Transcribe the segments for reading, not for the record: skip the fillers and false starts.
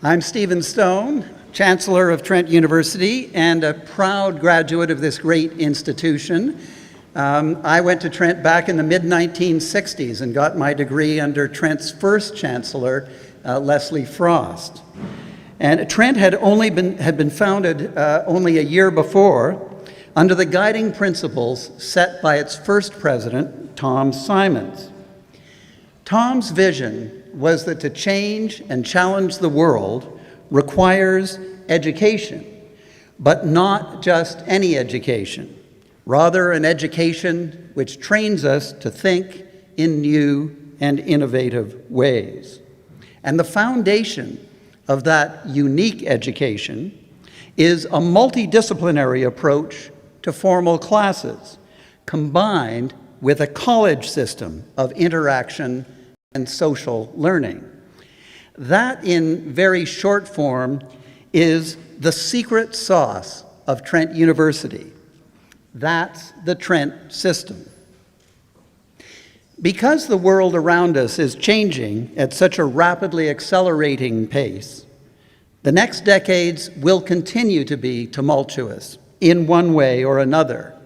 I'm Stephen Stone, Chancellor of Trent University and a proud graduate of this great institution. I went to Trent back in the mid-1960s and got my degree under Trent's first Chancellor, Leslie Frost. And Trent had been founded only a year before under the guiding principles set by its first president, Tom Simons. Tom's vision was that to change and challenge the world requires education, but not just any education, rather an education which trains us to think in new and innovative ways. And the foundation of that unique education is a multidisciplinary approach to formal classes, combined with a college system of interaction and social learning. That, in very short form, is the secret sauce of Trent University. That's the Trent system. Because the world around us is changing at such a rapidly accelerating pace, the next decades will continue to be tumultuous in one way or another.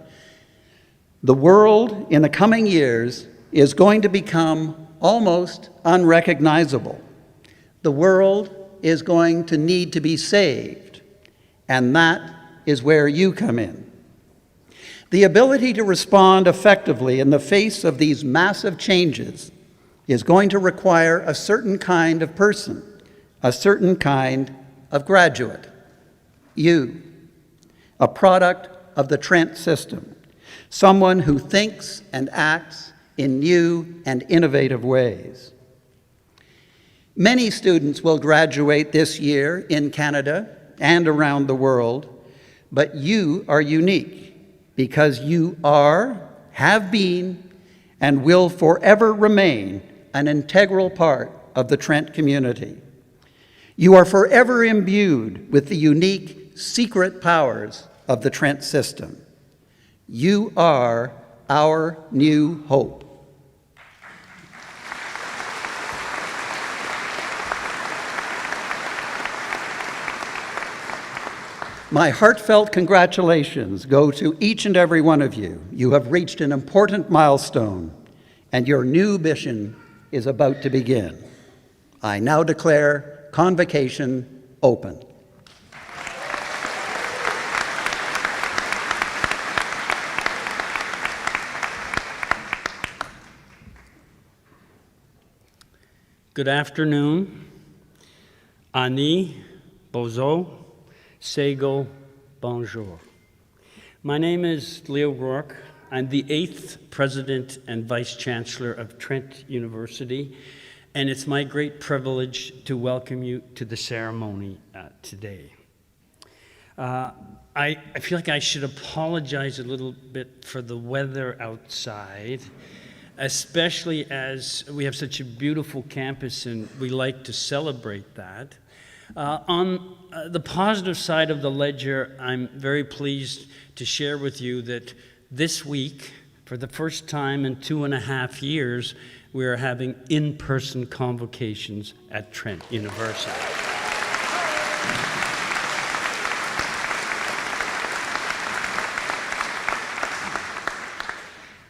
The world in the coming years is going to become almost unrecognizable. The world is going to need to be saved, and that is where you come in. The ability to respond effectively in the face of these massive changes is going to require a certain kind of person, a certain kind of graduate. You, a product of the Trent system, someone who thinks and acts in new and innovative ways. Many students will graduate this year in Canada and around the world, but you are unique because you are, have been, and will forever remain an integral part of the Trent community. You are forever imbued with the unique secret powers of the Trent system. You are our new hope. My heartfelt congratulations go to each and every one of you. You have reached an important milestone, and your new mission is about to begin. I now declare Convocation open. Good afternoon. Ani, Bozo, Sego, bonjour. My name is Leo Rourke. I'm the 8th President and Vice Chancellor of Trent University, and it's my great privilege to welcome you to the ceremony today. I feel like I should apologize a little bit for the weather outside, especially as we have such a beautiful campus and we like to celebrate that. On the positive side of the ledger, I'm very pleased to share with you that this week, for the first time in 2.5 years, we are having in-person convocations at Trent University.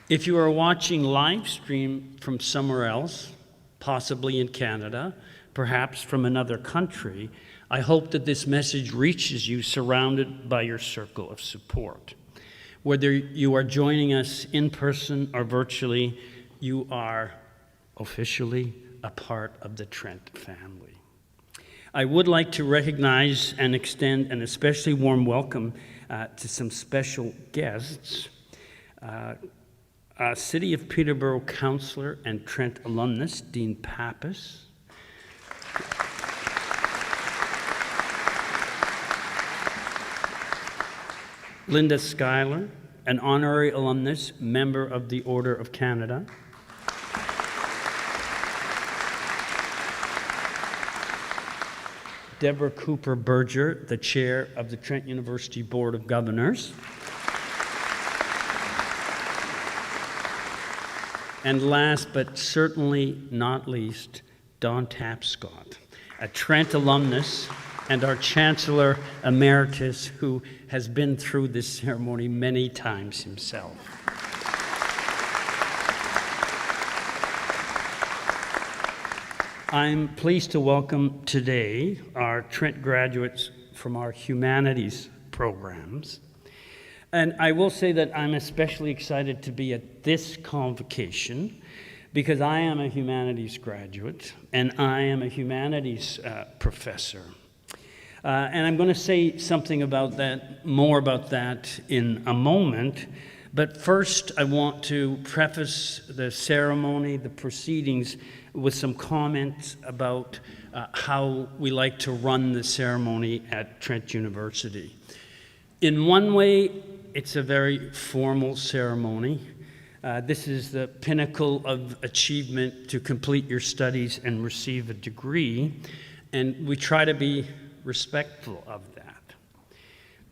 If you are watching live stream from somewhere else, possibly in Canada, perhaps from another country, I hope that this message reaches you surrounded by your circle of support. Whether you are joining us in person or virtually, you are officially a part of the Trent family. I would like to recognize and extend an especially warm welcome to some special guests. City of Peterborough Councillor and Trent alumnus, Dean Pappas. Linda Schuyler, an honorary alumnus, member of the Order of Canada. Deborah Cooper Berger, the chair of the Trent University Board of Governors. And last but certainly not least, Don Tapscott, a Trent alumnus, and our Chancellor Emeritus, who has been through this ceremony many times himself. I'm pleased to welcome today our Trent graduates from our humanities programs. And I will say that I'm especially excited to be at this convocation because I am a humanities graduate and I am a humanities professor. And I'm going to say something about that, more about that in a moment. But first, I want to preface the ceremony, the proceedings, with some comments about how we like to run the ceremony at Trent University. In one way, it's a very formal ceremony. This is the pinnacle of achievement to complete your studies and receive a degree, and we try to be respectful of that.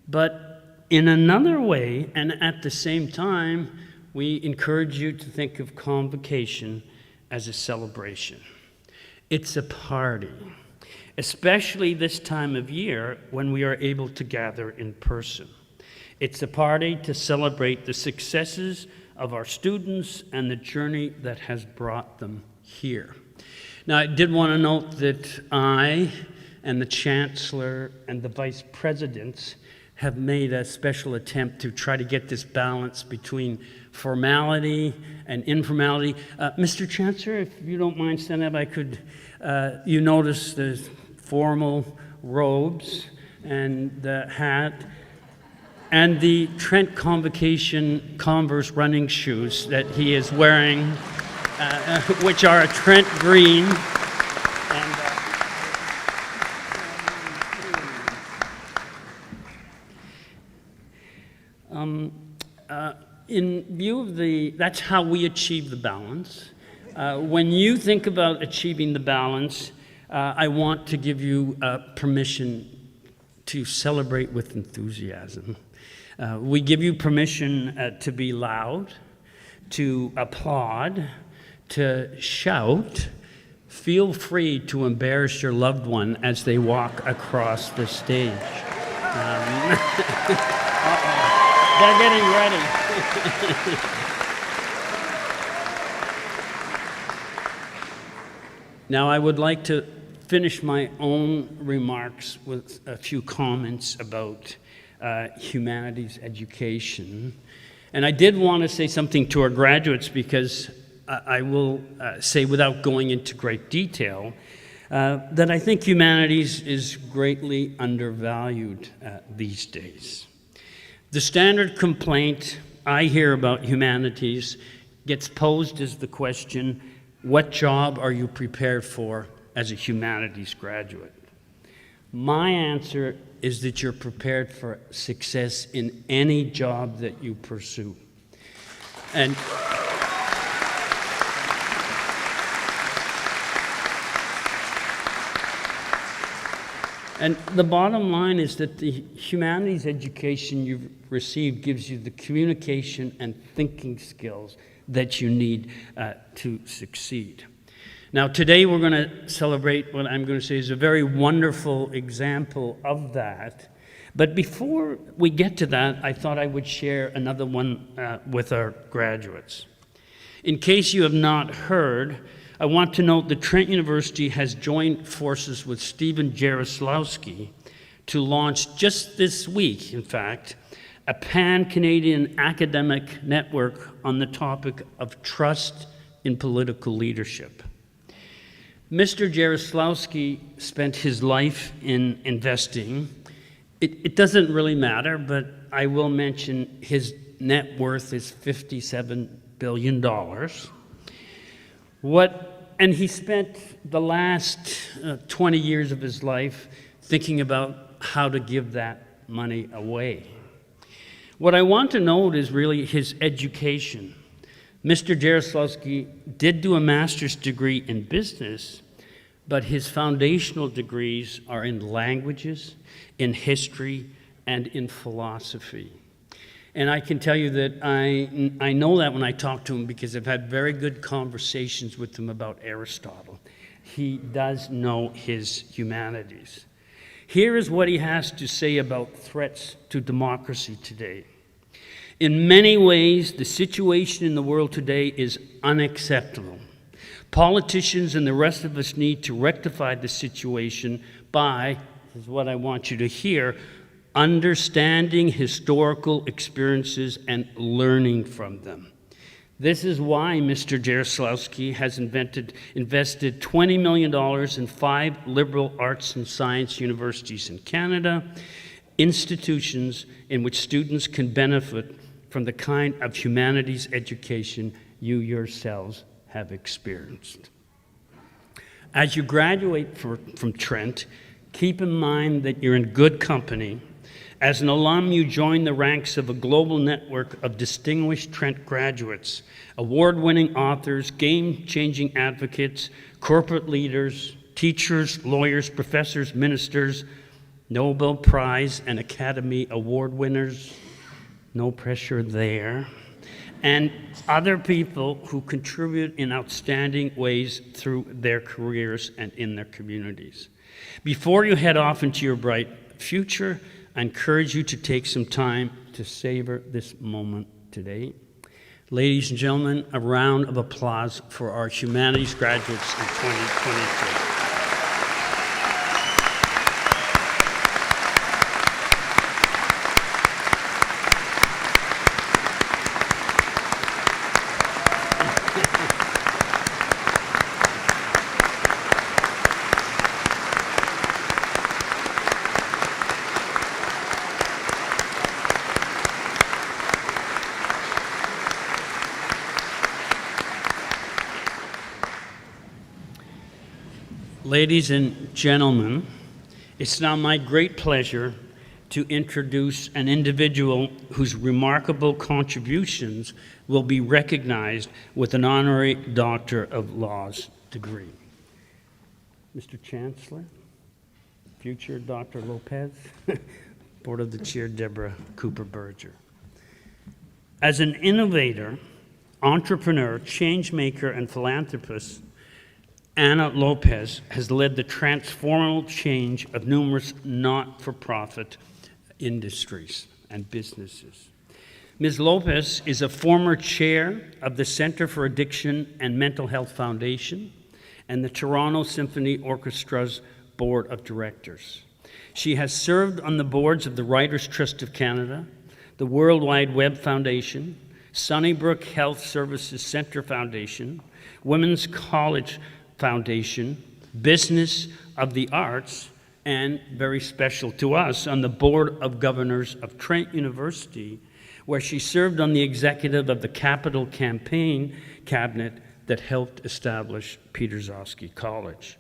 But in another way, and at the same time, we encourage you to think of Convocation as a celebration. It's a party, especially this time of year when we are able to gather in person. It's a party to celebrate the successes of our students and the journey that has brought them here. Now, I did want to note that I and the Chancellor and the Vice Presidents have made a special attempt to try to get this balance between formality and informality. Mr. Chancellor, if you don't mind standing up, I could, you notice the formal robes and the hat and the Trent Convocation Converse running shoes that he is wearing, which are a Trent green. In view of that's how we achieve the balance. When you think about achieving the balance, I want to give you permission to celebrate with enthusiasm. We give you permission to be loud, to applaud, to shout. Feel free to embarrass your loved one as they walk across the stage. They're getting ready. Now, I would like to finish my own remarks with a few comments about humanities education. And I did want to say something to our graduates because I will say, without going into great detail, that I think humanities is greatly undervalued these days. The standard complaint I hear about humanities gets posed as the question, what job are you prepared for as a humanities graduate? My answer is that you're prepared for success in any job that you pursue. And the bottom line is that the humanities education you've received gives you the communication and thinking skills that you need to succeed. Now, today we're going to celebrate what I'm going to say is a very wonderful example of that. But before we get to that, I thought I would share another one with our graduates. In case you have not heard, I want to note that Trent University has joined forces with Stephen Jaroslawski to launch just this week, in fact, a pan-Canadian academic network on the topic of trust in political leadership. Mr. Jaroslawski spent his life in investing. It doesn't really matter, but I will mention his net worth is $57 billion. And he spent the last 20 years of his life thinking about how to give that money away. What I want to note is really his education. Mr. Jaroslawski did do a master's degree in business, but his foundational degrees are in languages, in history, and in philosophy. And I can tell you that I know that when I talk to him because I've had very good conversations with him about Aristotle. He does know his humanities. Here is what he has to say about threats to democracy today. In many ways, the situation in the world today is unacceptable. Politicians and the rest of us need to rectify the situation by, this is what I want you to hear, understanding historical experiences and learning from them. This is why Mr. Jaroslawski has invested $20 million in 5 liberal arts and science universities in Canada, institutions in which students can benefit from the kind of humanities education you yourselves have experienced. As you graduate from Trent, keep in mind that you're in good company. As an alum, you join the ranks of a global network of distinguished Trent graduates, award-winning authors, game-changing advocates, corporate leaders, teachers, lawyers, professors, ministers, Nobel Prize and Academy Award winners, no pressure there, and other people who contribute in outstanding ways through their careers and in their communities. Before you head off into your bright future, I encourage you to take some time to savor this moment today. Ladies and gentlemen, a round of applause for our humanities graduates in 2023. Ladies and gentlemen, it's now my great pleasure to introduce an individual whose remarkable contributions will be recognized with an Honorary Doctor of Laws degree. Mr. Chancellor, future Dr. Lopes, Board of the Chair Deborah Cooper-Berger. As an innovator, entrepreneur, change maker, and philanthropist, Ana Lopes has led the transformational change of numerous not-for-profit industries and businesses. Ms. Lopes is a former chair of the Center for Addiction and Mental Health Foundation and the Toronto Symphony Orchestra's Board of Directors. She has served on the boards of the Writers' Trust of Canada, the World Wide Web Foundation, Sunnybrook Health Services Centre Foundation, Women's College Foundation, Business of the Arts, and very special to us, on the Board of Governors of Trent University, where she served on the executive of the Capital Campaign Cabinet that helped establish Peterborough College.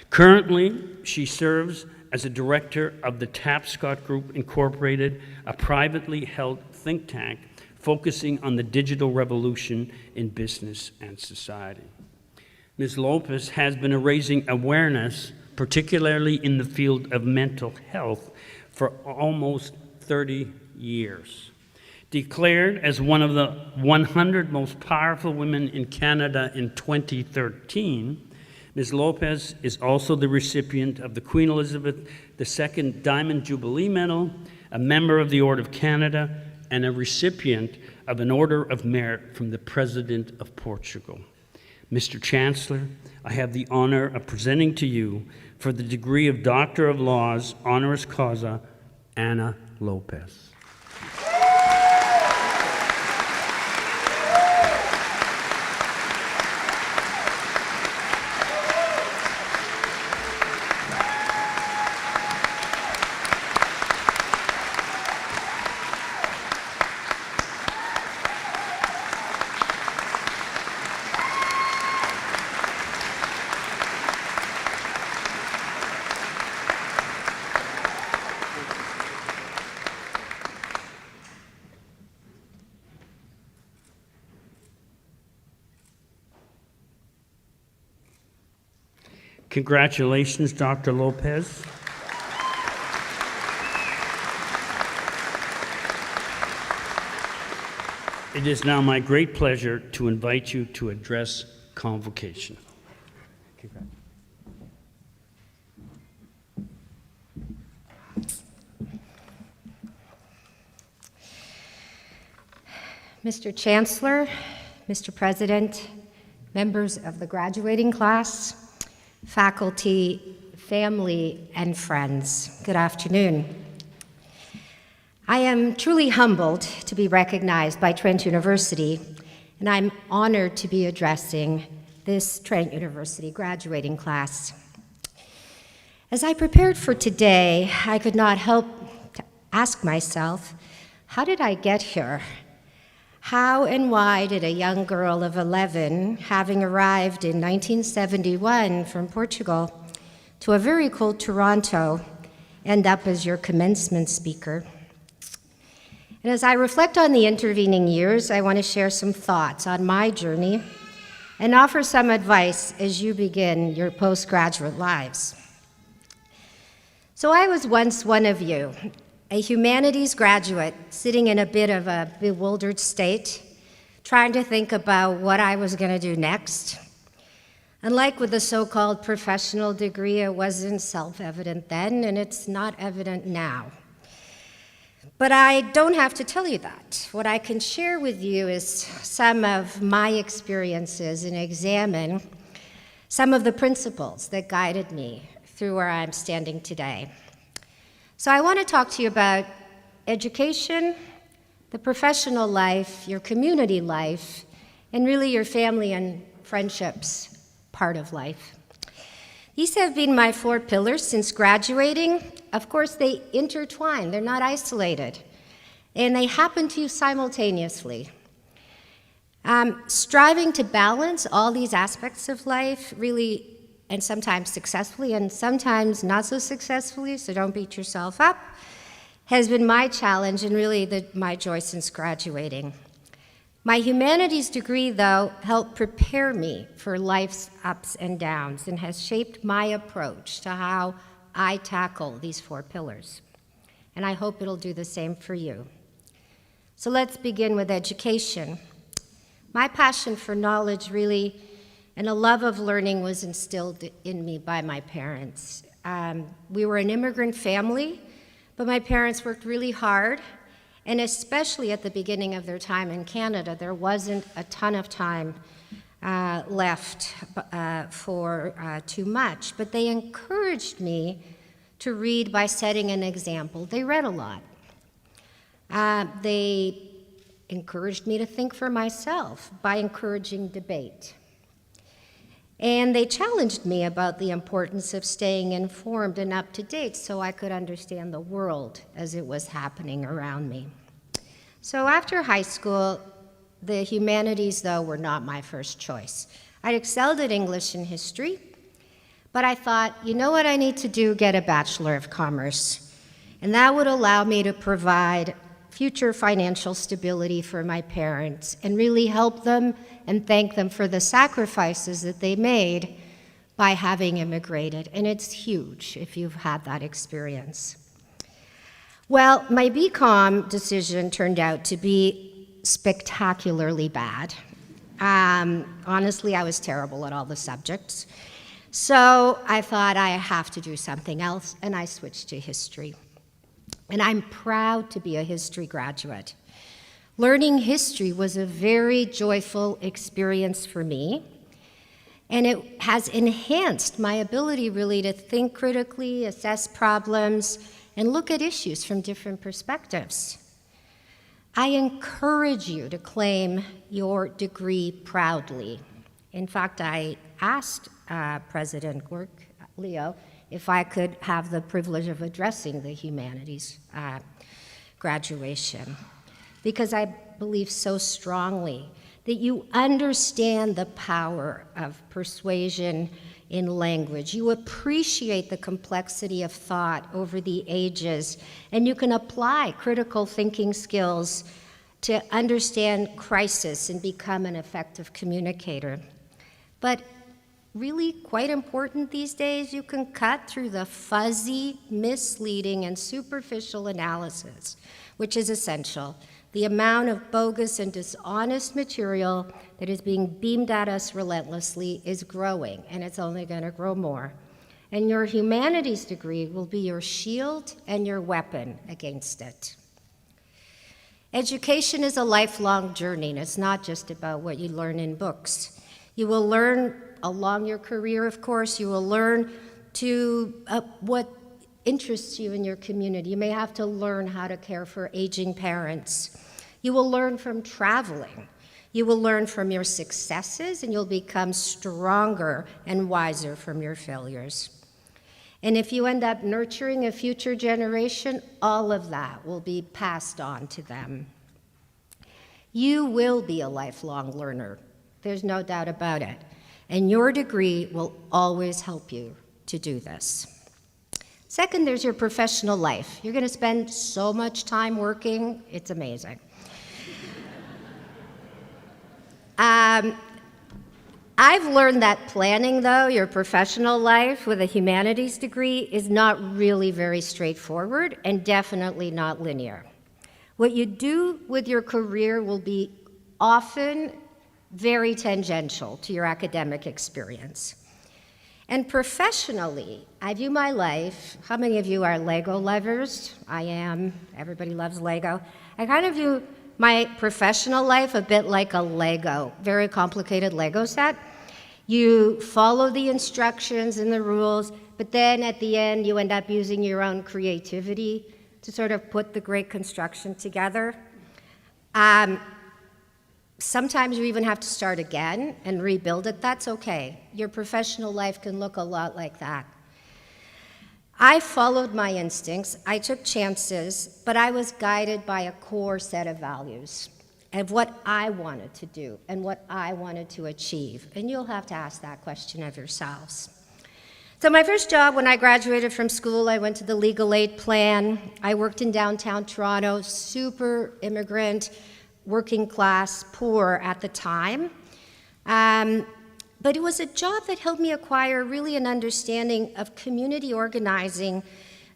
Currently, she serves as a director of the Tapscott Group Incorporated, a privately held think tank focusing on the digital revolution in business and society. Ms. Lopes has been raising awareness, particularly in the field of mental health, for almost 30 years. Declared as one of the 100 most powerful women in Canada in 2013, Ms. Lopes is also the recipient of the Queen Elizabeth II Diamond Jubilee Medal, a member of the Order of Canada, and a recipient of an Order of Merit from the President of Portugal. Mr. Chancellor, I have the honor of presenting to you, for the degree of Doctor of Laws, honoris causa, Ana Lopes. Congratulations, Dr. Lopes. It is now my great pleasure to invite you to address Convocation. Thank you, Greg. Mr. Chancellor, Mr. President, members of the graduating class, faculty, family, and friends, good afternoon. I am truly humbled to be recognized by Trent University, and I'm honored to be addressing this Trent University graduating class. As I prepared for today, I could not help to ask myself, how did I get here? How and why did a young girl of 11, having arrived in 1971 from Portugal to a very cold Toronto, end up as your commencement speaker? And as I reflect on the intervening years, I want to share some thoughts on my journey and offer some advice as you begin your postgraduate lives. So I was once one of you, a humanities graduate sitting in a bit of a bewildered state, trying to think about what I was going to do next. Unlike with the so-called professional degree, it wasn't self-evident then, and it's not evident now. But I don't have to tell you that. What I can share with you is some of my experiences and examine some of the principles that guided me through where I'm standing today. So I want to talk to you about education, the professional life, your community life, and really your family and friendships part of life. These have been my 4 pillars since graduating. Of course, they intertwine, they're not isolated, and they happen to you simultaneously. Striving to balance all these aspects of life really, and sometimes successfully and sometimes not so successfully, so don't beat yourself up, has been my challenge and really my joy since graduating. My humanities degree, though, helped prepare me for life's ups and downs and has shaped my approach to how I tackle these 4 pillars. And I hope it'll do the same for you. So let's begin with education. My passion for knowledge really, and a love of learning, was instilled in me by my parents. We were an immigrant family, but my parents worked really hard, and especially at the beginning of their time in Canada, there wasn't a ton of time left for too much, but they encouraged me to read by setting an example. They read a lot. They encouraged me to think for myself by encouraging debate. And they challenged me about the importance of staying informed and up to date so I could understand the world as it was happening around me. So after high school, the humanities, though, were not my first choice. I excelled at English and history, but I thought, you know what I need to do? Get a Bachelor of Commerce. And that would allow me to provide future financial stability for my parents and really help them and thank them for the sacrifices that they made by having immigrated. And it's huge if you've had that experience. Well, my BCom decision turned out to be spectacularly bad. Honestly, I was terrible at all the subjects. So I thought I have to do something else, and I switched to history. And I'm proud to be a history graduate. Learning history was a very joyful experience for me, and it has enhanced my ability really to think critically, assess problems, and look at issues from different perspectives. I encourage you to claim your degree proudly. In fact, I asked President Leo if I could have the privilege of addressing the humanities graduation, because I believe so strongly that you understand the power of persuasion in language. You appreciate the complexity of thought over the ages, and you can apply critical thinking skills to understand crisis and become an effective communicator. But really quite important these days, you can cut through the fuzzy, misleading, and superficial analysis, which is essential, The amount of bogus and dishonest material that is being beamed at us relentlessly is growing, and it's only going to grow more. And your humanities degree will be your shield and your weapon against it. Education is a lifelong journey, and it's not just about what you learn in books. You will learn along your career, of course. You will learn what interests you in your community. You may have to learn how to care for aging parents. You will learn from traveling. You will learn from your successes, and you'll become stronger and wiser from your failures. And if you end up nurturing a future generation, all of that will be passed on to them. You will be a lifelong learner. There's no doubt about it. And your degree will always help you to do this. Second, there's your professional life. You're going to spend so much time working, it's amazing. I've learned that planning, though, your professional life with a humanities degree is not really very straightforward and definitely not linear. What you do with your career will be often very tangential to your academic experience. And professionally, I view my life, how many of you are Lego lovers? I am, everybody loves Lego. I kind of view my professional life a bit like a Lego, very complicated Lego set. You follow the instructions and the rules, but then at the end you end up using your own creativity to sort of put the great construction together. Sometimes you even have to start again and rebuild it. That's okay. Your professional life can look a lot like that. I followed my instincts, I took chances, but I was guided by a core set of values of what I wanted to do and what I wanted to achieve. And you'll have to ask that question of yourselves. So my first job when I graduated from school, I went to the legal aid plan. I worked in downtown Toronto, super immigrant, working class, poor at the time. But it was a job that helped me acquire really an understanding of community organizing,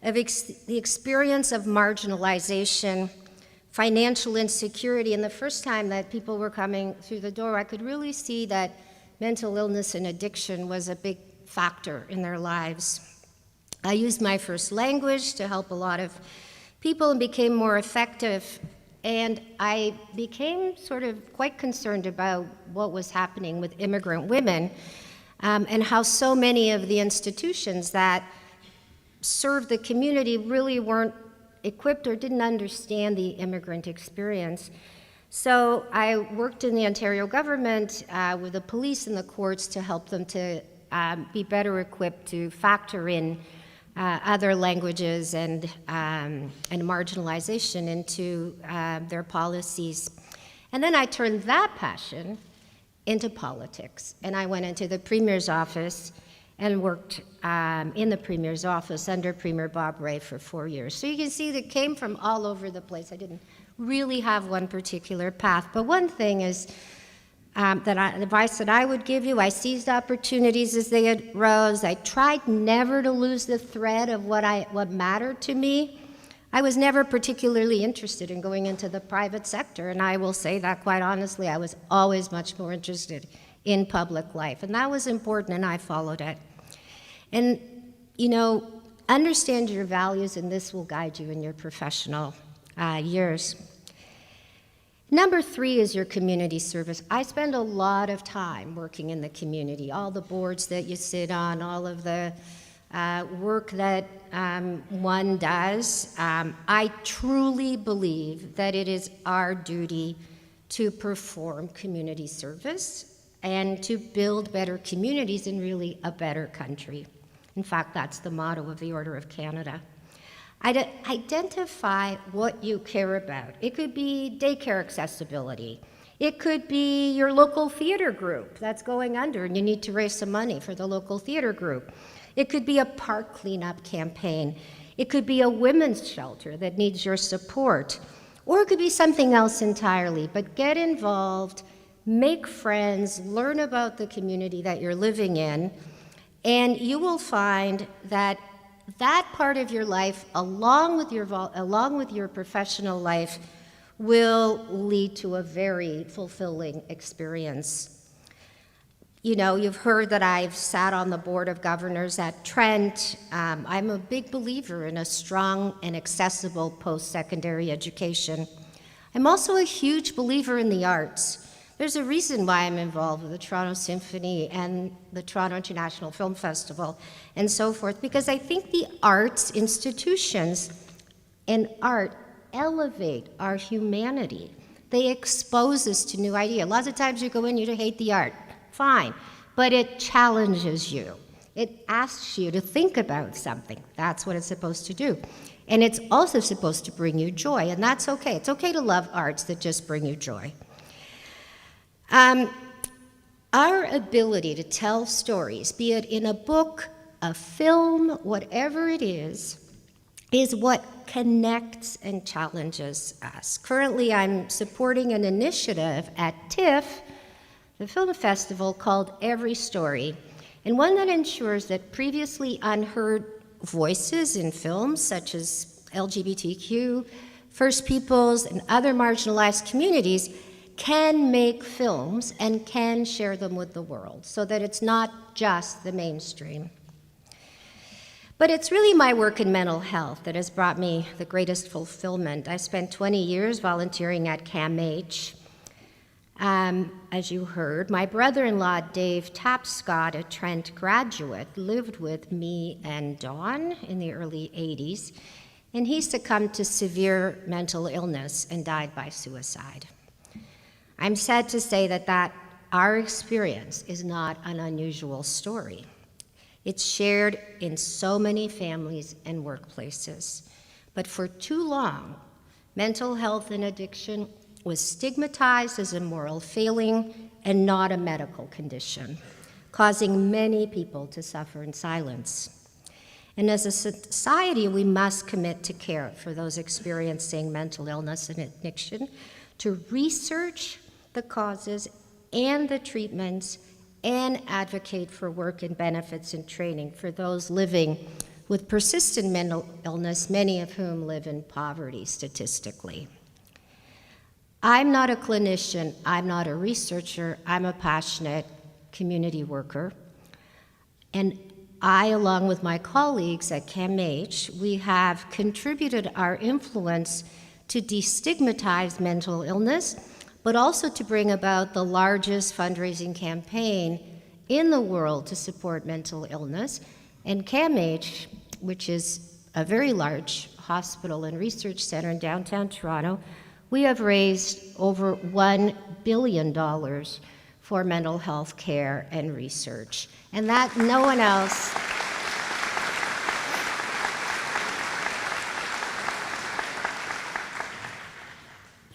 of the experience of marginalization, financial insecurity. And the first time that people were coming through the door, I could really see that mental illness and addiction was a big factor in their lives. I used my first language to help a lot of people and became more effective. And I became sort of quite concerned about what was happening with immigrant women and how so many of the institutions that served the community really weren't equipped or didn't understand the immigrant experience. So I worked in the Ontario government with the police and the courts to help them to be better equipped to factor in other languages and marginalization into their policies. And then I turned that passion into politics. And I went into the Premier's office and worked in the Premier's office under Premier Bob Rae for 4 years. So you can see that it came from all over the place. I didn't really have one particular path. But one thing is, advice that I would give you, I seized opportunities as they arose. I tried never to lose the thread of what mattered to me. I was never particularly interested in going into the private sector, and I will say that quite honestly, I was always much more interested in public life, and that was important, and I followed it. And, understand your values, and this will guide you in your professional years. Number 3 is your community service. I spend a lot of time working in the community, all the boards that you sit on, all of the work that one does. I truly believe that it is our duty to perform community service and to build better communities and really a better country. In fact, that's the motto of the Order of Canada. Identify what you care about. It could be daycare accessibility. It could be your local theater group that's going under and you need to raise some money for the local theater group. It could be a park cleanup campaign. It could be a women's shelter that needs your support. Or it could be something else entirely, but get involved, make friends, learn about the community that you're living in, and you will find that that part of your life, along with your professional life, will lead to a very fulfilling experience. You know, you've heard that I've sat on the board of governors at Trent. I'm a big believer in a strong and accessible post-secondary education. I'm also a huge believer in the arts. There's a reason why I'm involved with the Toronto Symphony and the Toronto International Film Festival and so forth, because I think the arts institutions and art elevate our humanity. They expose us to new ideas. Lots of times you go in, you hate the art. Fine, but it challenges you. It asks you to think about something. That's what it's supposed to do. And it's also supposed to bring you joy, and that's okay. It's okay to love arts that just bring you joy. Our ability to tell stories, be it in a book, a film, whatever it is what connects and challenges us. Currently, I'm supporting an initiative at TIFF, the film festival, called Every Story, and one that ensures that previously unheard voices in films, such as LGBTQ, First Peoples, and other marginalized communities, can make films and can share them with the world, so that it's not just the mainstream. But it's really my work in mental health that has brought me the greatest fulfillment. I spent 20 years volunteering at CAMH. As you heard, my brother-in-law, Dave Tapscott, a Trent graduate, lived with me and Dawn in the early 80s, and he succumbed to severe mental illness and died by suicide. I'm sad to say that our experience is not an unusual story. It's shared in so many families and workplaces. But for too long, mental health and addiction was stigmatized as a moral failing and not a medical condition, causing many people to suffer in silence. And as a society, we must commit to care for those experiencing mental illness and addiction, to research the causes and the treatments, and advocate for work and benefits and training for those living with persistent mental illness, many of whom live in poverty statistically. I'm not a clinician, I'm not a researcher, I'm a passionate community worker. And I, along with my colleagues at CAMH, we have contributed our influence to destigmatize mental illness, but also to bring about the largest fundraising campaign in the world to support mental illness. And CAMH, which is a very large hospital and research center in downtown Toronto, we have raised over $1 billion for mental health care and research. And that no one else.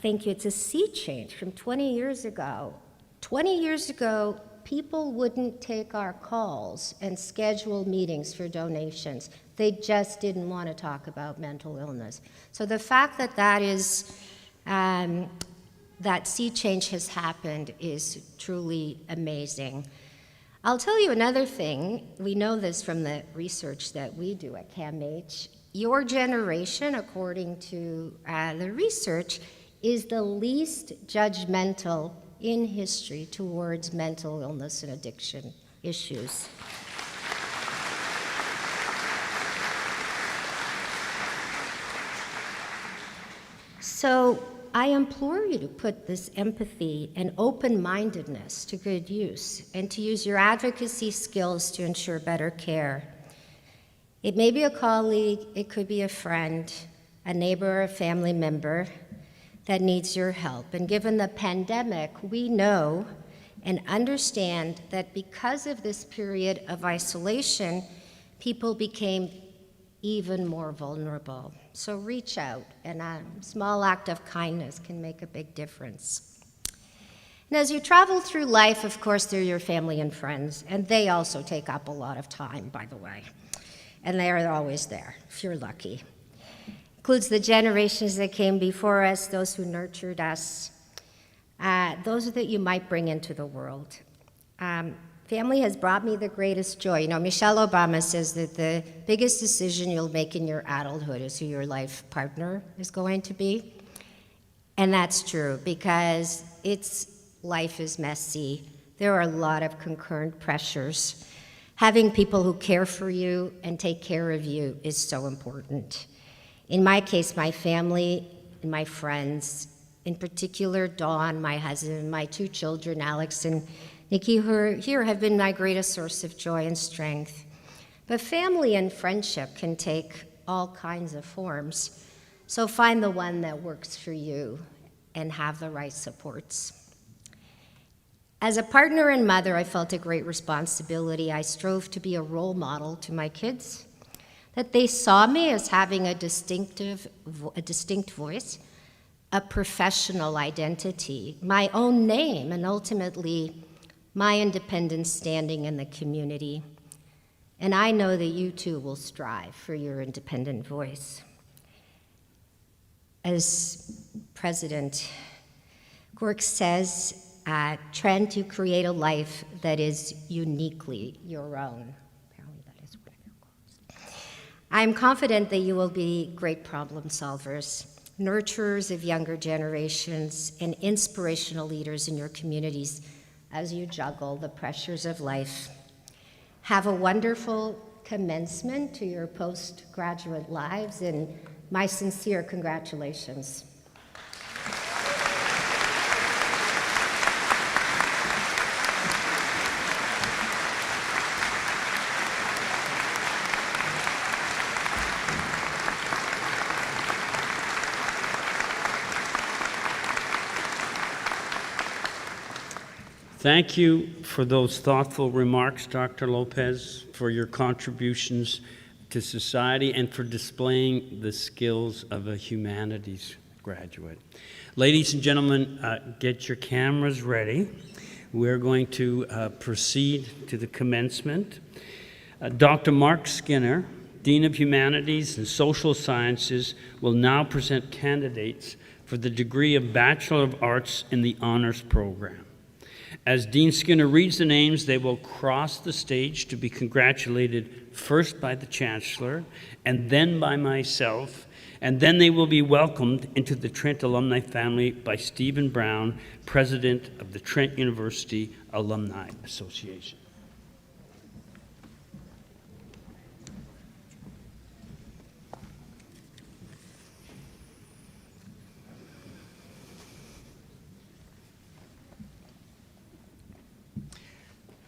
Thank you. It's a sea change from 20 years ago. 20 years ago, people wouldn't take our calls and schedule meetings for donations. They just didn't want to talk about mental illness. So the fact that that sea change has happened is truly amazing. I'll tell you another thing. We know this from the research that we do at CAMH. Your generation, according to the research, is the least judgmental in history towards mental illness and addiction issues. So I implore you to put this empathy and open-mindedness to good use, and to use your advocacy skills to ensure better care. It may be a colleague, it could be a friend, a neighbor, or a family member that needs your help. And given the pandemic, we know and understand that because of this period of isolation, people became even more vulnerable. So reach out, and a small act of kindness can make a big difference. And as you travel through life, of course, they're your family and friends, and they also take up a lot of time, by the way. And they are always there, if you're lucky. Includes the generations that came before us, those who nurtured us, those that you might bring into the world. Family has brought me the greatest joy. You know, Michelle Obama says that the biggest decision you'll make in your adulthood is who your life partner is going to be. And that's true because life is messy. There are a lot of concurrent pressures. Having people who care for you and take care of you is so important. In my case, my family and my friends, in particular Dawn, my husband, my 2 children, Alex and Nikki, who are here, have been my greatest source of joy and strength. But family and friendship can take all kinds of forms. So find the one that works for you and have the right supports. As a partner and mother, I felt a great responsibility. I strove to be a role model to my kids, that they saw me as having a distinct voice, a professional identity, my own name, and ultimately my independent standing in the community. And I know that you too will strive for your independent voice. As President Gork says, Trent, you create a life that is uniquely your own. Apparently that is one of your goals. I'm confident that you will be great problem solvers, nurturers of younger generations, and inspirational leaders in your communities as you juggle the pressures of life. Have a wonderful commencement to your postgraduate lives, and my sincere congratulations. Thank you for those thoughtful remarks, Dr. Lopes, for your contributions to society and for displaying the skills of a humanities graduate. Ladies and gentlemen, get your cameras ready. We're going to proceed to the commencement. Dr. Mark Skinner, Dean of Humanities and Social Sciences, will now present candidates for the degree of Bachelor of Arts in the Honors Program. As Dean Skinner reads the names, they will cross the stage to be congratulated first by the Chancellor and then by myself, and then they will be welcomed into the Trent alumni family by Stephen Brown, President of the Trent University Alumni Association.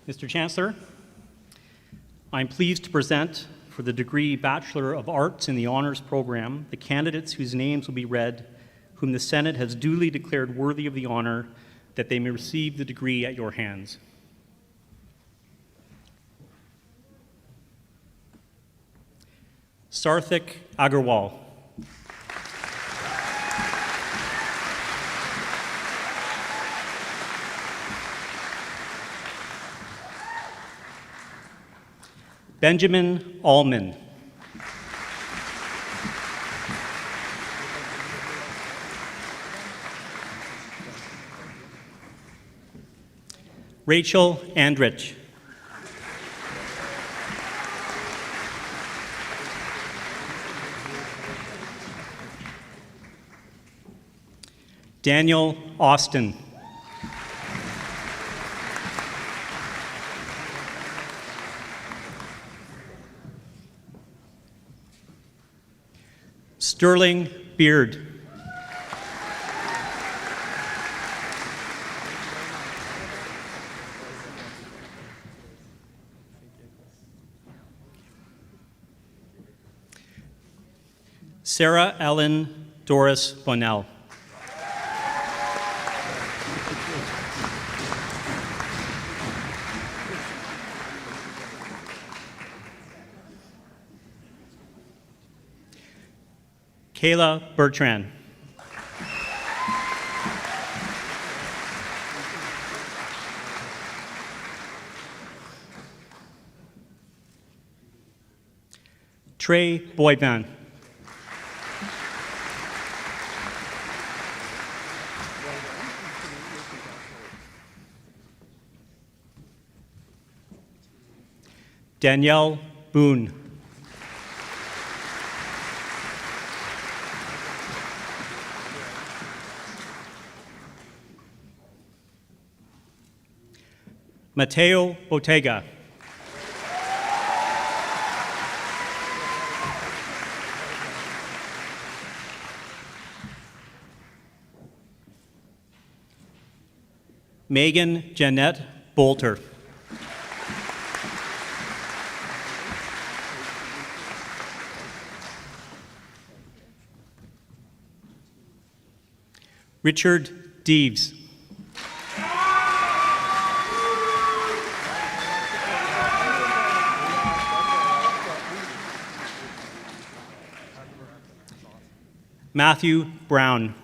Mr. Chancellor, I'm pleased to present for the degree Bachelor of Arts in the Honors Program the candidates whose names will be read, whom the Senate has duly declared worthy of the honor that they may receive the degree at your hands. Sarthik Agarwal. Benjamin Allman. Rachel Andrich. Daniel Austin. Sterling Beard. Sarah Ellen Doris Bonnell. Kayla Bertrand. Trey Boyvan. Danielle Boone. Mateo Ortega. Megan Jeanette Bolter. Richard Deves. Matthew Brown.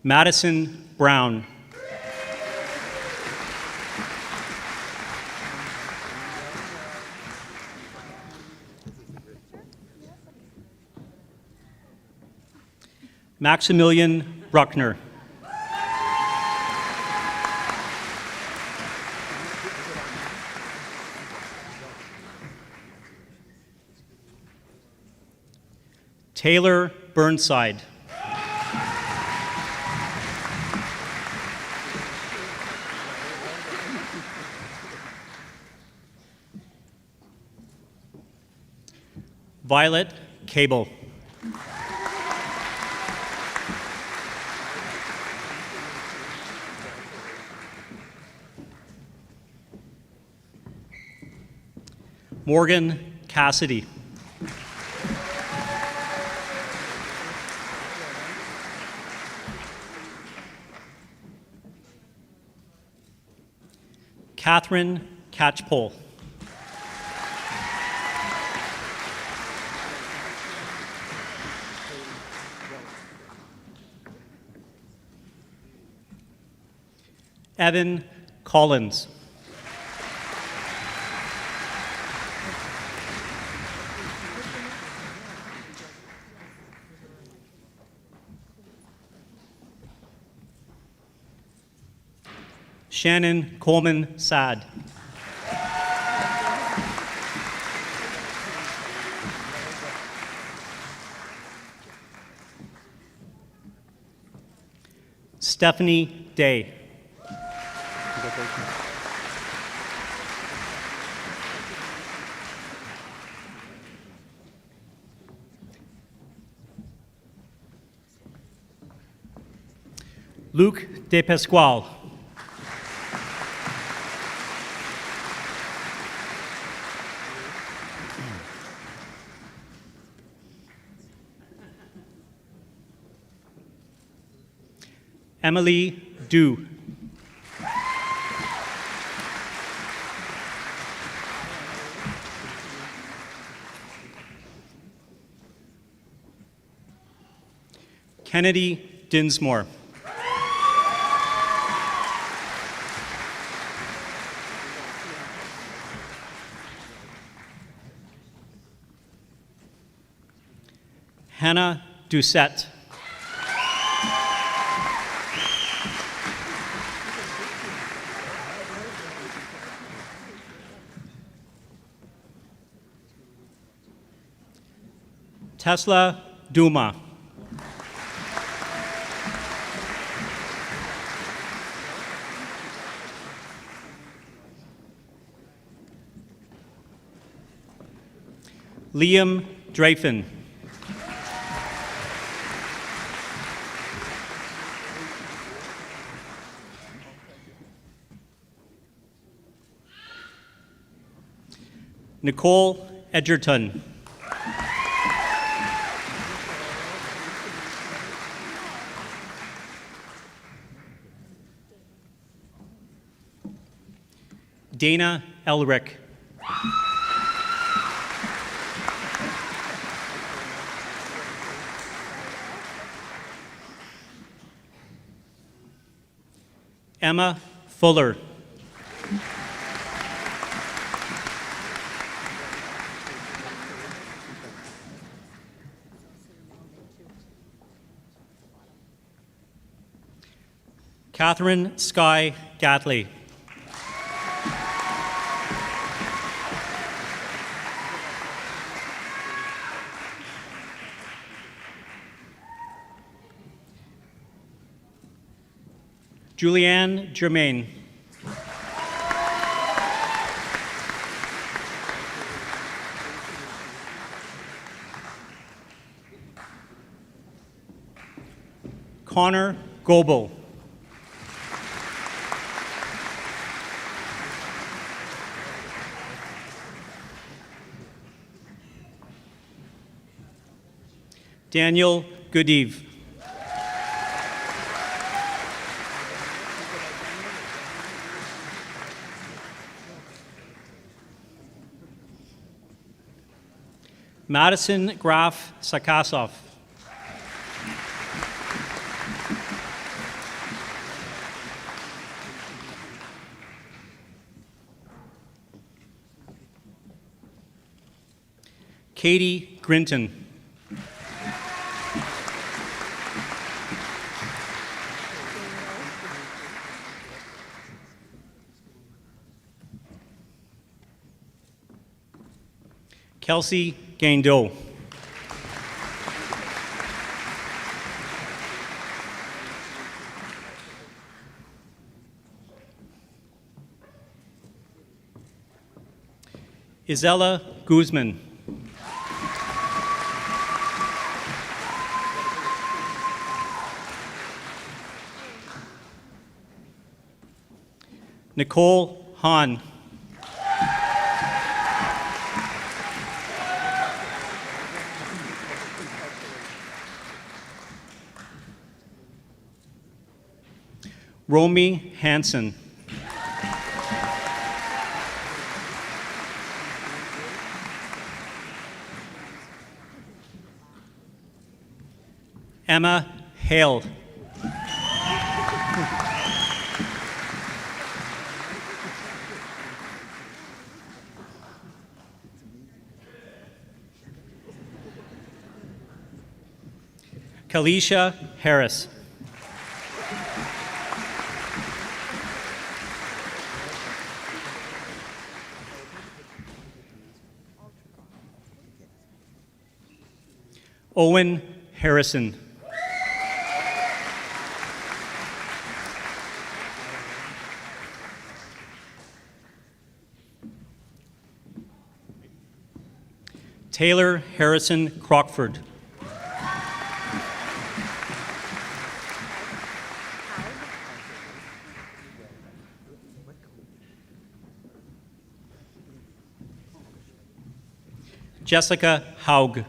Madison Brown. Maximilian Bruckner. Taylor Burnside. Violet Cable. Morgan Cassidy. Catherine Catchpole. Evan Collins. Shannon Coleman Sad. Stephanie Day. Luc De Pasquale. Emily Du. Kennedy Dinsmore. Hannah Doucette. Tesla Duma. Liam Dreyfin. Nicole Edgerton. Dana Elric. Emma Fuller. Catherine Sky Gatley. Julianne Germain. Connor Goebel. Daniel Goodive. Madison Graf Sakasov. Katie Grinton. Kelsey Gaindeau. Isella Guzman. Nicole Hahn. Romy Hansen. Emma Hale. Kalisha Harris. Owen Harrison. Taylor Harrison Crockford. Jessica Haug.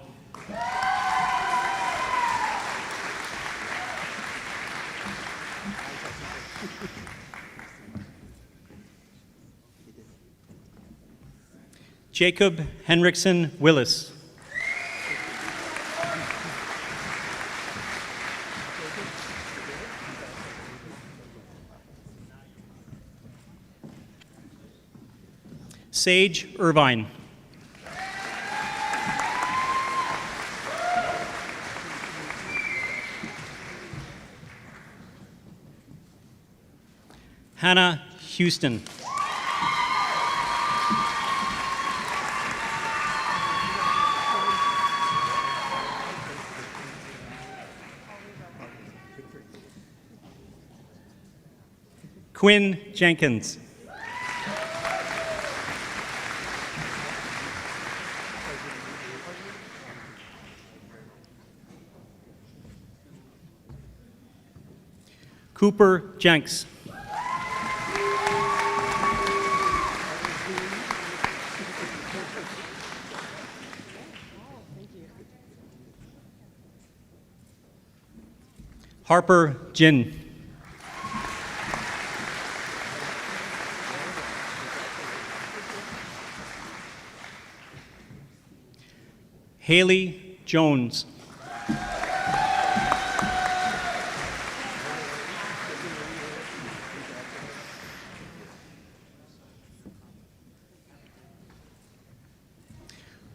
Jacob Henriksen Willis. Sage Irvine. Hannah Houston. Quinn Jenkins. Cooper Jenks. Harper Jin. Haley Jones.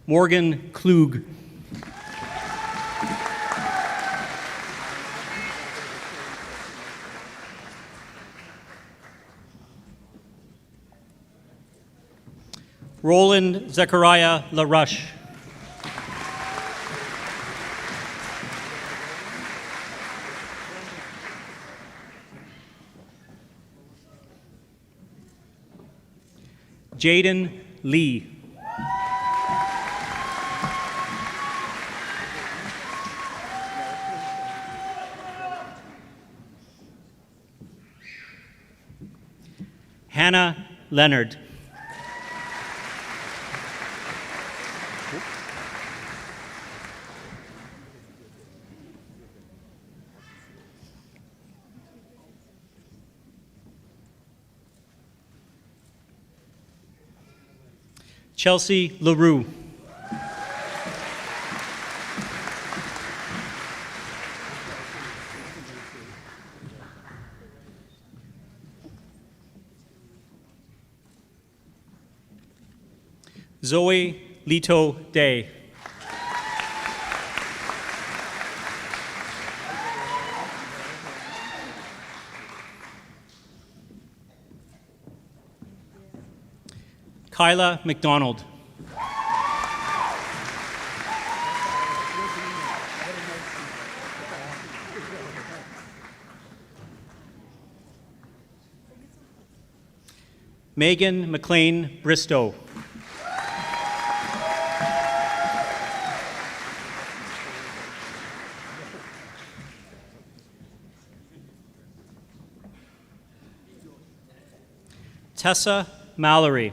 Morgan Klug. Roland Zechariah LaRush. Jaden Lee. Hannah Leonard. Chelsea LaRue. Zoe Lito Day. Kyla McDonald. Megan McLean Bristow. Tessa Mallory.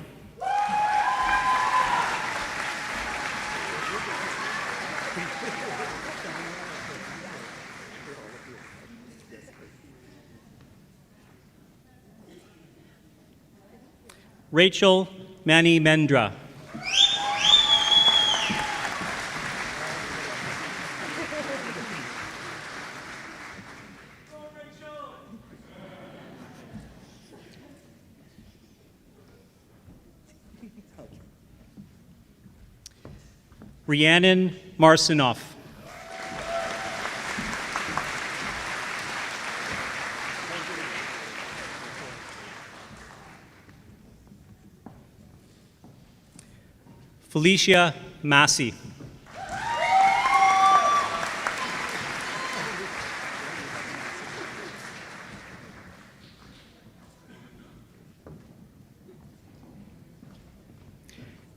Rachel Mani Mendra. Rhiannon Marcinoff. Felicia Massey.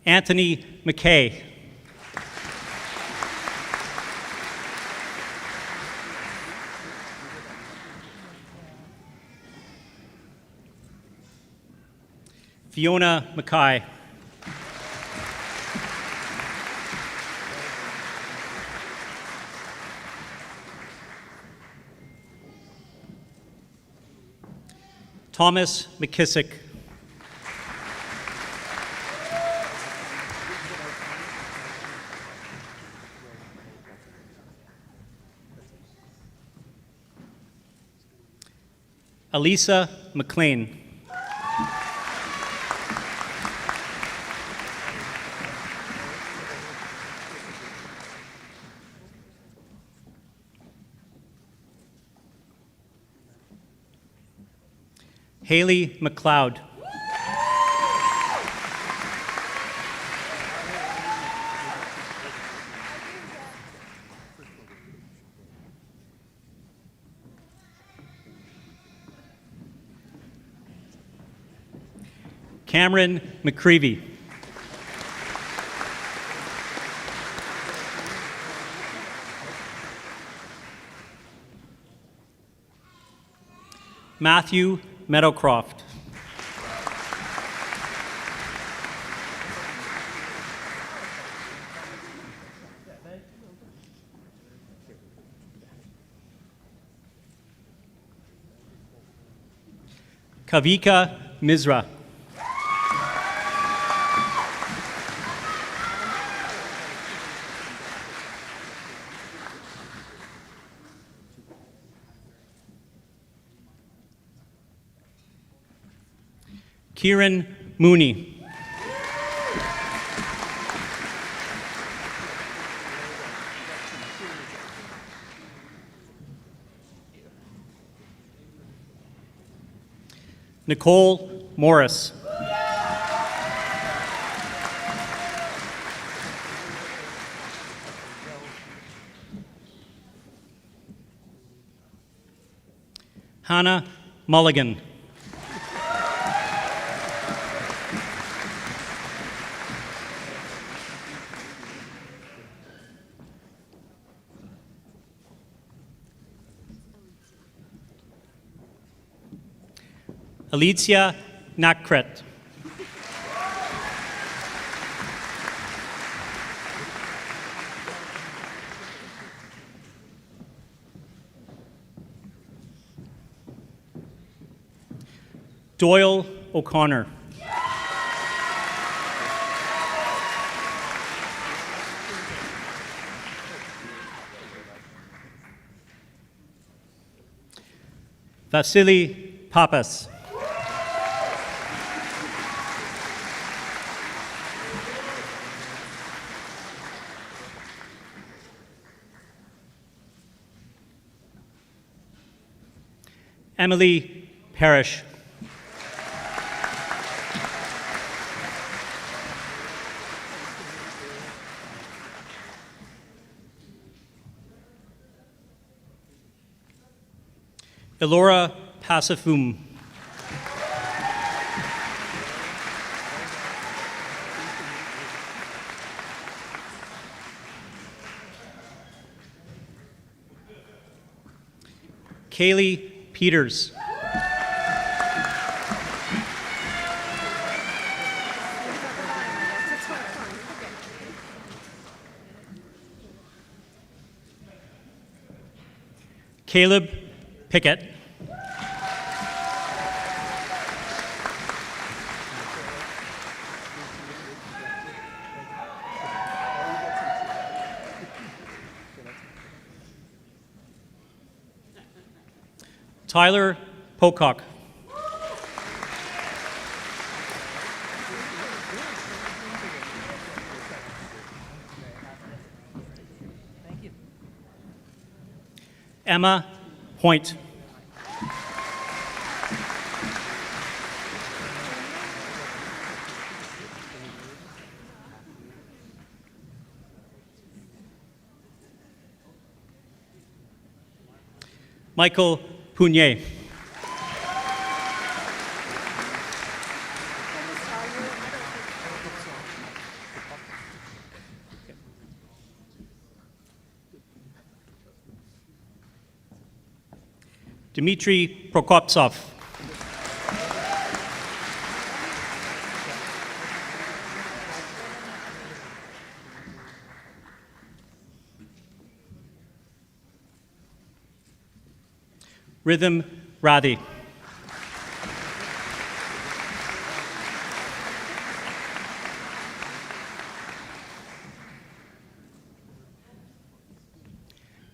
Anthony McKay. Fiona Mackay. Thomas McKissick. Elisa McLean. Haley McLeod. Cameron McCreevy. Matthew Meadowcroft. Kavika Misra. Kieran Mooney. Nicole Morris. Hannah Mulligan. Alicia Nakret. Doyle O'Connor. Vasily Papas. Emily Parrish. Elora Pasifum. Kaylee Peters. Caleb Pickett. Tyler Pocock. Emma Point. Michael Punier. Dmitry Prokopsov. Rhythm Radhi.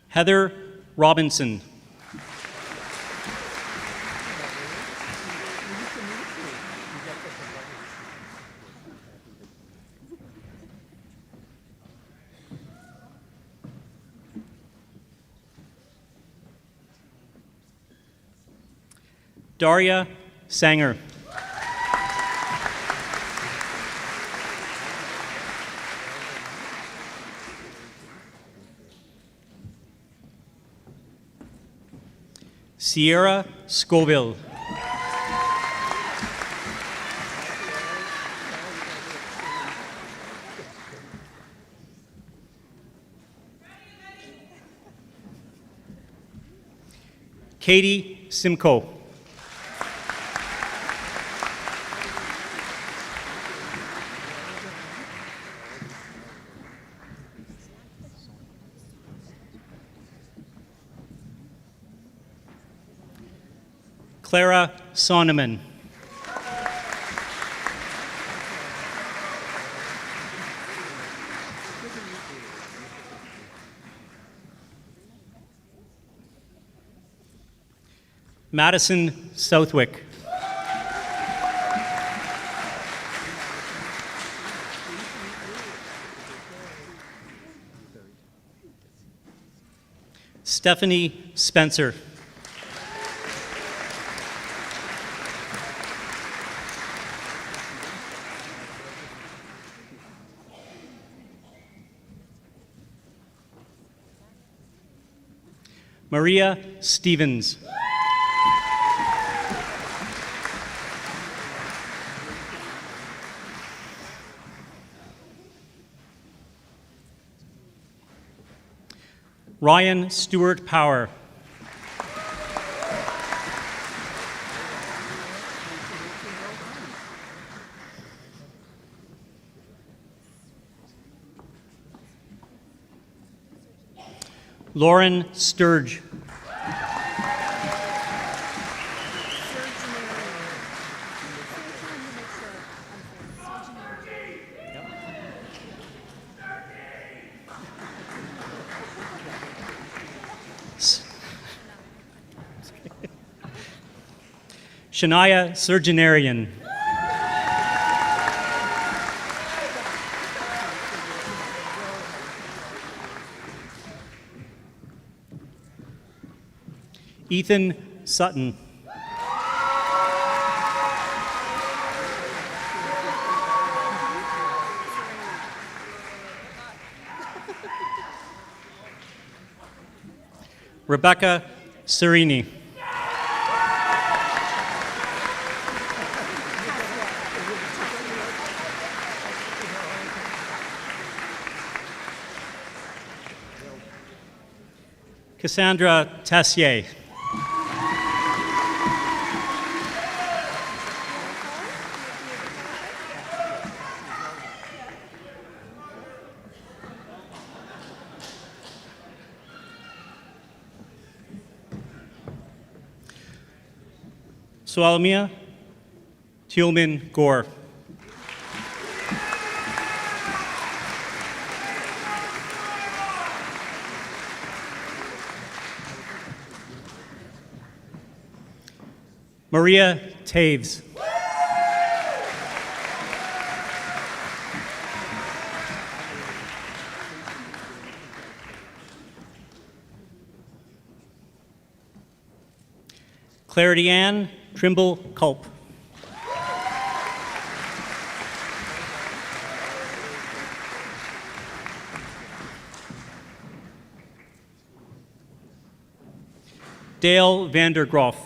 Heather Robinson. Daria Sanger. Sierra Scoville. Katie Simcoe. Clara Sonneman. Madison Southwick. Stephanie Spencer. Maria Stevens. Ryan Stewart Power. Lauren Sturge. Shania Surgeonarian. Ethan Sutton. Rebecca Serini. Cassandra Tessier. Sualamia Tielman Gore. Maria Taves. Clarity Ann Trimble Culp. Dale Vandergroff.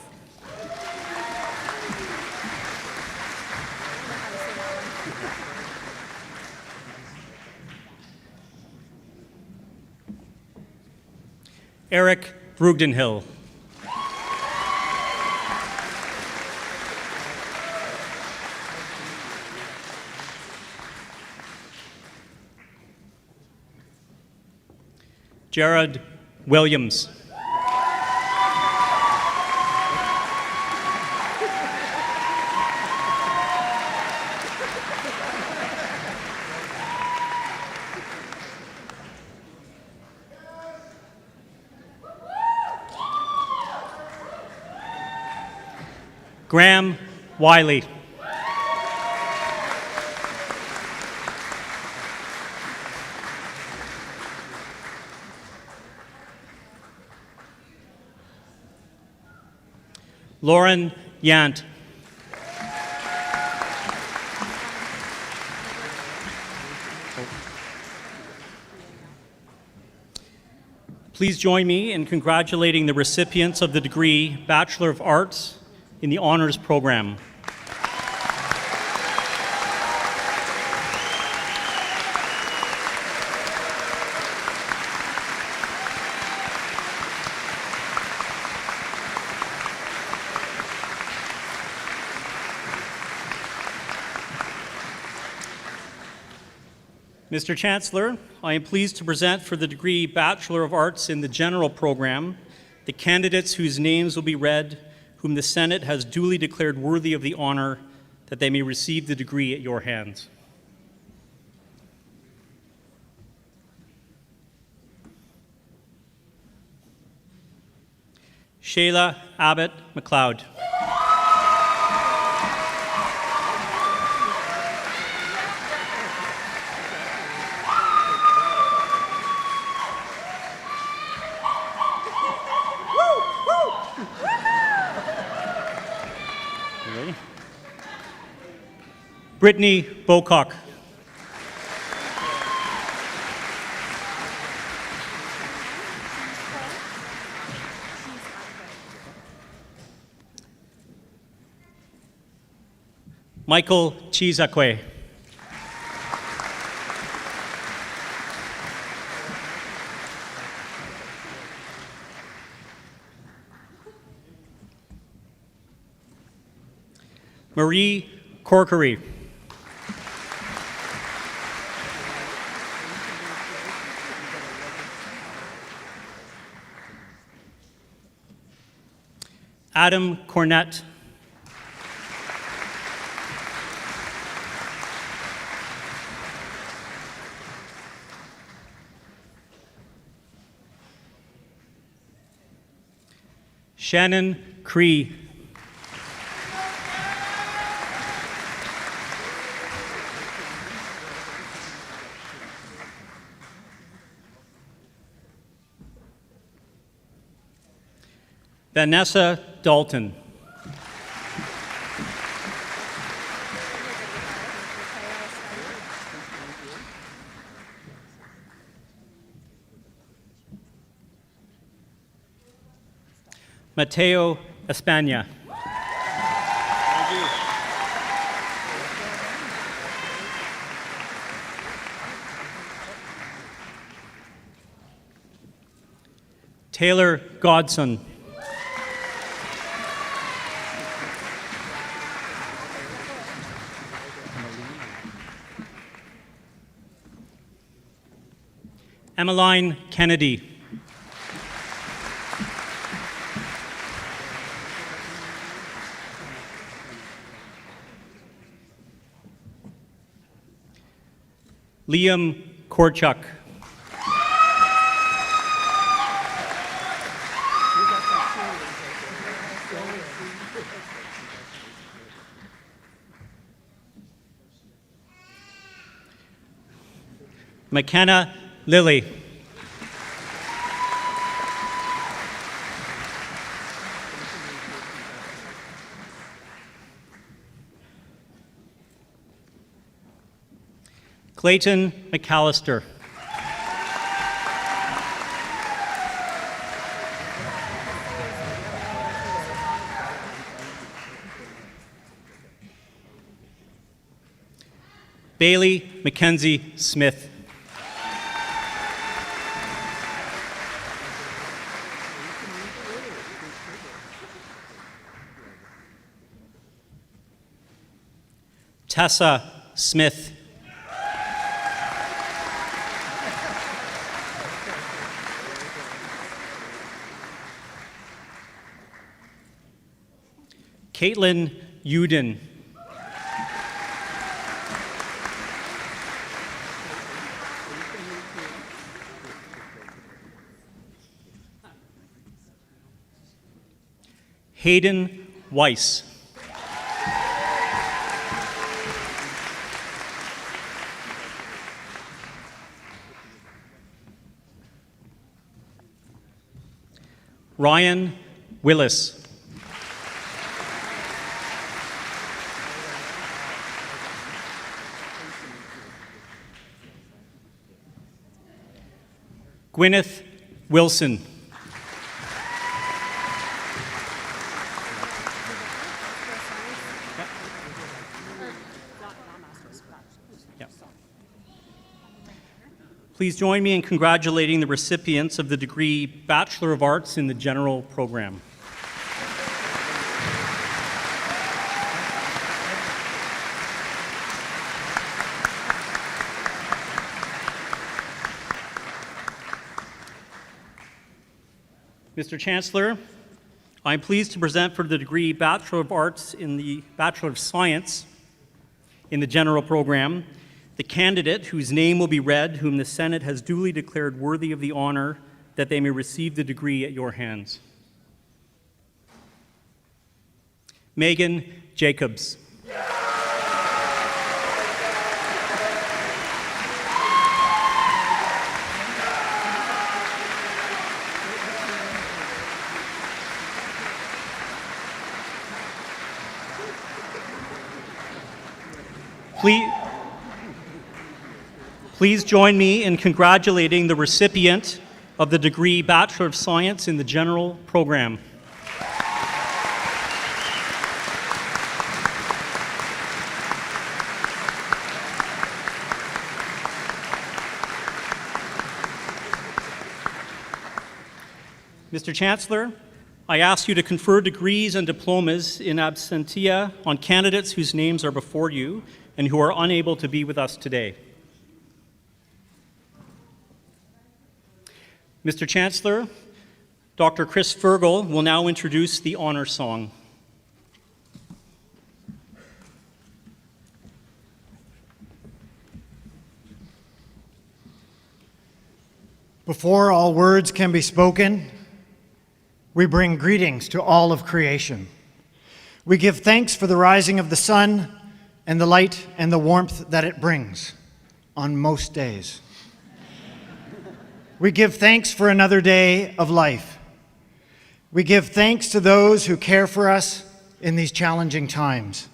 Eric Brugdenhill. Jared Williams. Graham Wiley. Lauren Yant. Please join me in congratulating the recipients of the degree Bachelor of Arts in the Honors Program. Mr. Chancellor, I am pleased to present for the degree Bachelor of Arts in the General Program the candidates whose names will be read, whom the Senate has duly declared worthy of the honor that they may receive the degree at your hands. Shayla Abbott McLeod. Brittany Bocock. Michael Chizakwe. Marie Corkery. Adam Cornett. Shannon Cree. Vanessa Dalton. Mateo España. Taylor Godson. Emmeline Kennedy. Liam Korchuk. McKenna Lilly. Clayton McAllister. Bailey Mackenzie Smith. Tessa Smith. Caitlin Uden. Hayden Weiss. Ryan Willis. Gwyneth Wilson. Yep. Please join me in congratulating the recipients of the degree Bachelor of Arts in the General Program. Mr. Chancellor, I am pleased to present for the degree Bachelor of Arts in the Bachelor of Science in the General Program the candidate whose name will be read, whom the Senate has duly declared worthy of the honor that they may receive the degree at your hands. Megan Jacobs. Please join me in congratulating the recipient of the degree Bachelor of Science in the General Program. Mr. Chancellor, I ask you to confer degrees and diplomas in absentia on candidates whose names are before you and who are unable to be with us today. Mr. Chancellor, Dr. Chris Fergal will now introduce the honor song. Before all words can be spoken, we bring greetings to all of creation. We give thanks for the rising of the sun and the light and the warmth that it brings on most days. We give thanks for another day of life. We give thanks to those who care for us in these challenging times.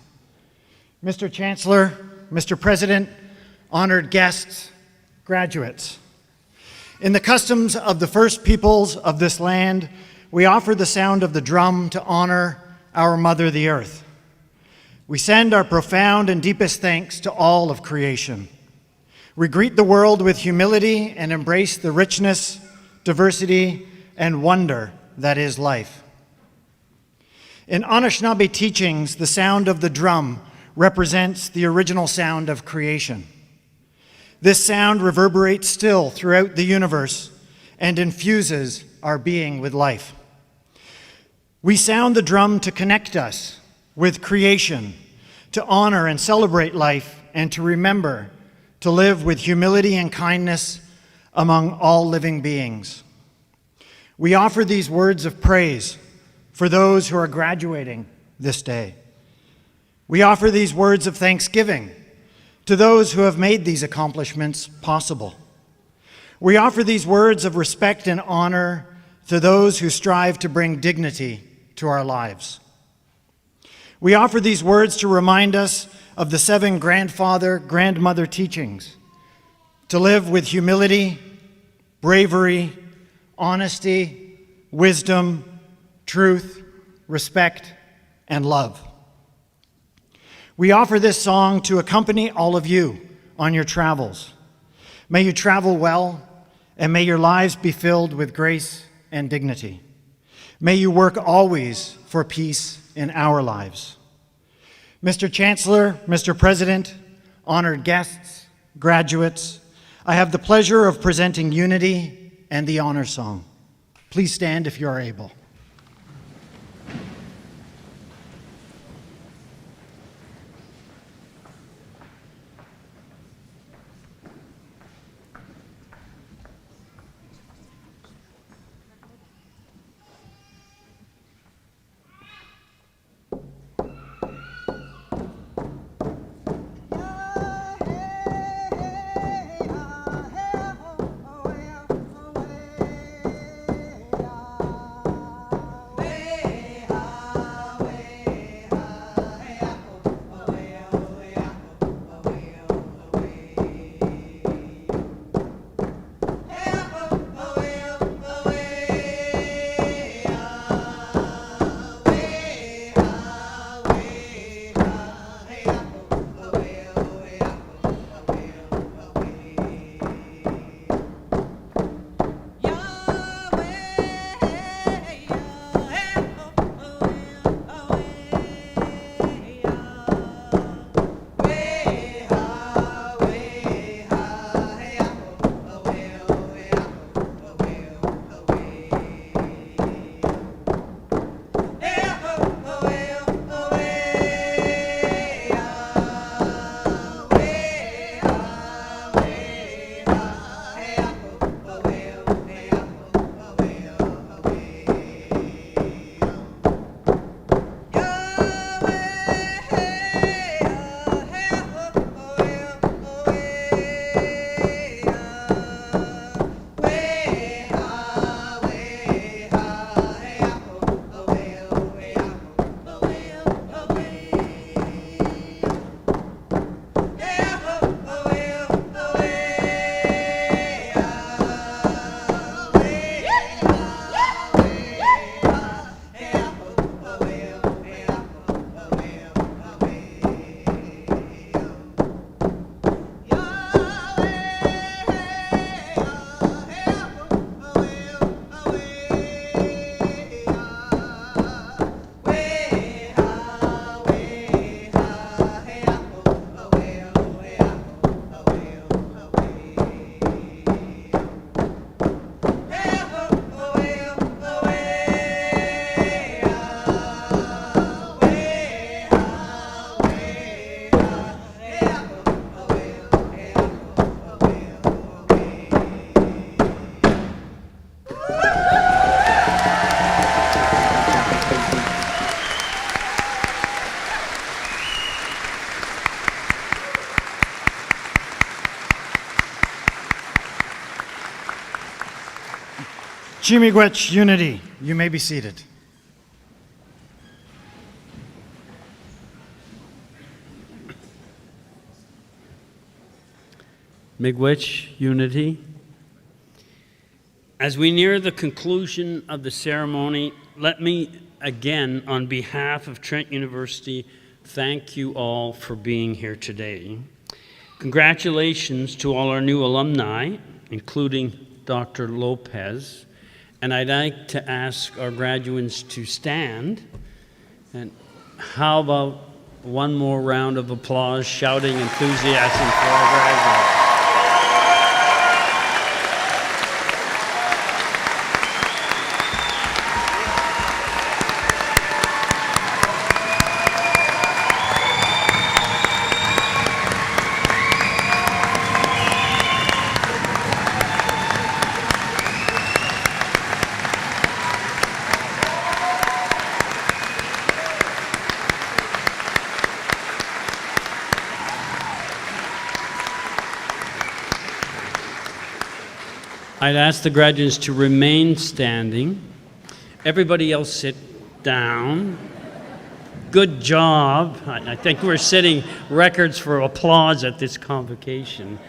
Mr. Chancellor, Mr. President, honored guests, graduates. In the customs of the first peoples of this land, we offer the sound of the drum to honor our Mother, the Earth. We send our profound and deepest thanks to all of creation. We greet the world with humility and embrace the richness, diversity, and wonder that is life. In Anishinaabe teachings, the sound of the drum represents the original sound of creation. This sound reverberates still throughout the universe and infuses our being with life. We sound the drum to connect us with creation, to honor and celebrate life, and to remember to live with humility and kindness among all living beings. We offer these words of praise for those who are graduating this day. We offer these words of thanksgiving to those who have made these accomplishments possible. We offer these words of respect and honor to those who strive to bring dignity to our lives. We offer these words to remind us of the 7 grandmother teachings, to live with humility, bravery, honesty, wisdom, truth, respect, and love. We offer this song to accompany all of you on your travels. May you travel well, and may your lives be filled with grace and dignity. May you work always for peace in our lives. Mr. Chancellor, Mr. President, honored guests, graduates, I have the pleasure of presenting Unity and the honor song. Please stand if you are able. Chimigwech Unity. You may be seated. Miigwech Unity. As we near the conclusion of the ceremony, let me again, on behalf of Trent University, thank you all for being here today. Congratulations to all our new alumni, including Dr. Lopes. And I'd like to ask our graduates to stand. And how about one more round of applause, shouting enthusiasm for our graduates? I'd ask the graduates to remain standing. Everybody else sit down. Good job. I think we're setting records for applause at this convocation.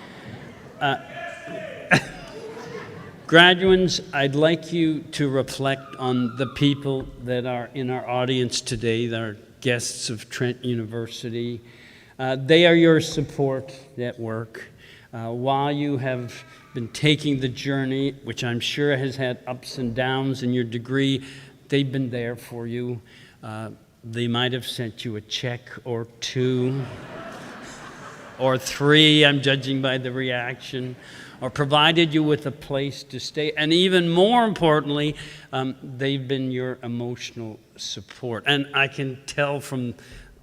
Graduates, I'd like you to reflect on the people that are in our audience today, that are guests of Trent University. They are your support network. While you have been taking the journey, which I'm sure has had ups and downs in your degree, they've been there for you. They might have sent you a check or two, or three, I'm judging by the reaction, or provided you with a place to stay. And even more importantly, they've been your emotional support. And I can tell from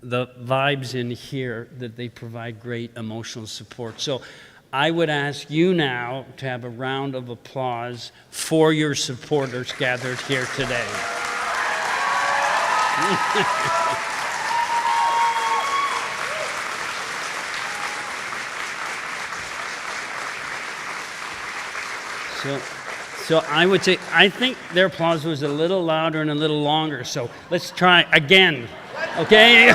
the vibes in here that they provide great emotional support. So I would ask you now to have a round of applause for your supporters gathered here today. So I would say, I think their applause was a little louder and a little longer, so let's try again, okay? Okay.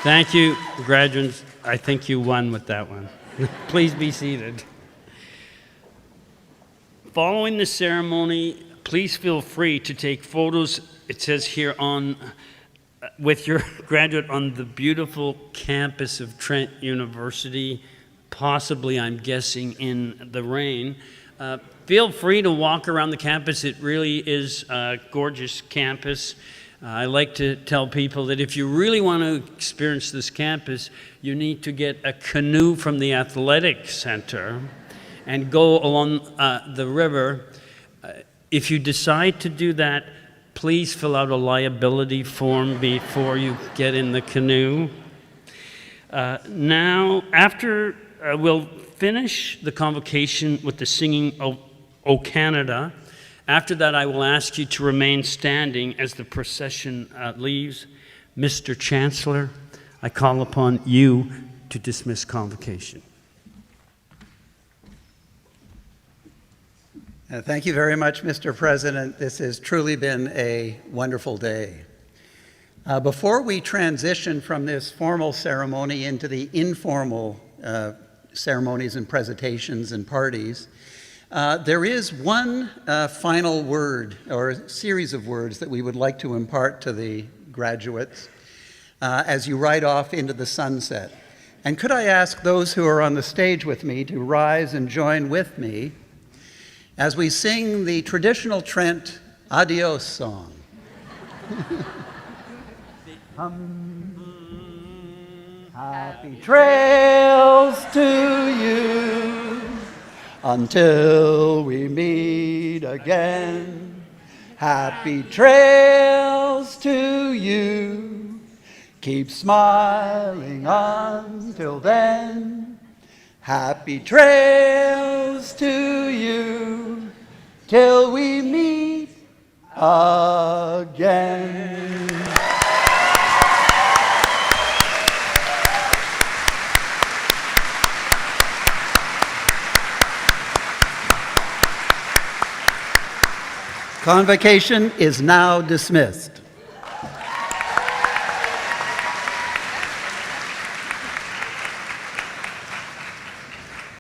Thank you, graduates. I think you won with that one. Please be seated. Following the ceremony, please feel free to take photos, it says here, with your graduate on the beautiful campus of Trent University, possibly, I'm guessing, in the rain. Feel free to walk around the campus. It really is a gorgeous campus. I like to tell people that if you really want to experience this campus, you need to get a canoe from the athletic center and go along the river. If you decide to do that, please fill out a liability form before you get in the canoe. Now, after we'll finish the convocation with the singing of O Canada. After that, I will ask you to remain standing as the procession leaves. Mr. Chancellor, I call upon you to dismiss convocation. Thank you very much, Mr. President. This has truly been a wonderful day. Before we transition from this formal ceremony into the informal ceremonies and presentations and parties, there is one final word or a series of words that we would like to impart to the graduates as you ride off into the sunset. And could I ask those who are on the stage with me to rise and join with me as we sing the traditional Trent Adios song. Happy trails to you until we meet again. Happy trails to you. Keep smiling until then. Happy trails to you till we meet again. Convocation is now dismissed.